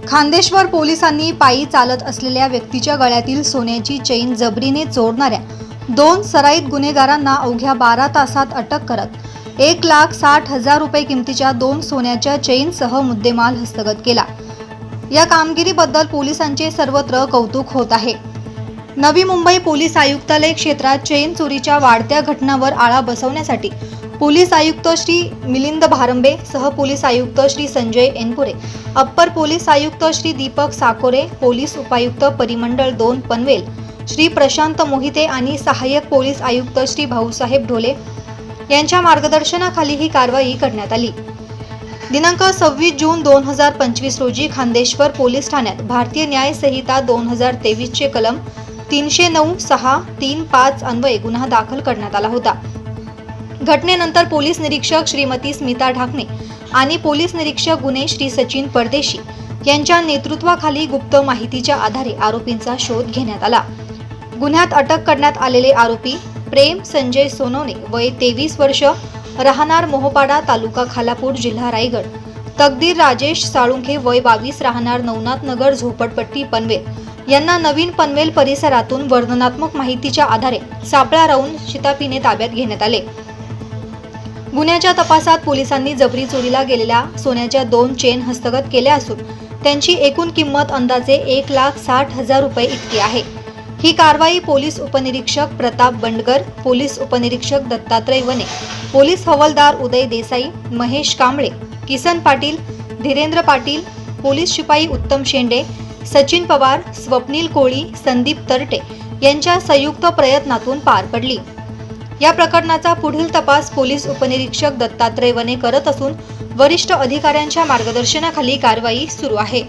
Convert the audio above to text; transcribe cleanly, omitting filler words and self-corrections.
खांदेश्वर पोलिसांनी पायी चालत असलेल्या व्यक्तीच्या गळ्यातील सोन्याची चेन जबरीने चोरणाऱ्या 2 सराईत गुन्हेगारांना अवघ्या 12 तासात अटक करत 1,60,000 रुपये किमतीच्या 2 सोन्याच्या चेनसह मुद्देमाल हस्तगत केला। या कामगिरीबद्दल पोलिसांचे सर्वत्र कौतुक होत आहे। नवी मुंबई पोलीस आयुक्तालय क्षेत्रात चेन चोरीच्या वाढत्या घटनांवर आळा बसवण्यासाठी पोलीस आयुक्त श्री मिलिंद भारंबे, सहपोलीस आयुक्त श्री संजय एनपुरे, अप्पर पोलीस आयुक्त श्री दीपक साकोरे, पोलीस उपायुक्त परिमंडळ 2 पनवेल श्री प्रशांत मोहिते आणि सहाय्यक पोलीस आयुक्त श्री भाऊसाहेब ढोले यांच्या मार्गदर्शनाखाली ही कारवाई करण्यात आली। दिनांक 26 जून 2025 रोजी खांदेश्वर पोलीस ठाण्यात भारतीय न्याय संहिता 2023 चे कलम 309(6)(3)(5) अन्वये गुन्हा दाखल करण्यात आला होता। घटनेनंतर पोलीस निरीक्षक श्रीमती स्मिता ढाकणे आणि पोलीस निरीक्षक गुन्हे श्री सचिन परदेशी यांच्या नेतृत्वाखाली गुप्त माहितीच्या आधारे आरोपींचा शोध घेण्यात आला। गुन्ह्यात अटक करण्यात आलेले आरोपी प्रेम संजय सोनवणे वय 23 वर्ष, राहणार मोहपाडा, तालुका खालापूर, जिल्हा रायगड, तकदीर राजेश साळुंखे वय 22, राहणार नवनाथ नगर, झोपडपट्टी, पनवेल यांना नवीन पनवेल परिसरातून वर्णनात्मक माहितीच्या आधारे सापळा राहून शिताफीने ताब्यात घेण्यात आले। गुन्ह्याच्या तपासात पोलिसांनी जबरी चोरीला गेलेल्या सोन्याच्या 2 चेन हस्तगत केल्या असून त्यांची एकूण किंमत अंदाजे 1,60,000 रुपये इतकी आहे। ही कारवाई पोलीस उपनिरीक्षक प्रताप बंडगर, पोलीस उपनिरीक्षक दत्तात्रय वने, पोलीस हवालदार उदय देसाई, महेश कांबळे, किसन पाटील, धीरेंद्र पाटील, पोलीस शिपाई उत्तम शेंडे, सचिन पवार, स्वप्नील कोळी, संदीप तरटे यांच्या संयुक्त प्रयत्नातून पार पडली। या प्रकरणाचा पुढील तपास पोलीस उपनिरीक्षक दत्तात्रय वने करत असून वरिष्ठ अधिकाऱ्यांच्या मार्गदर्शनाखाली कारवाई सुरू आहे।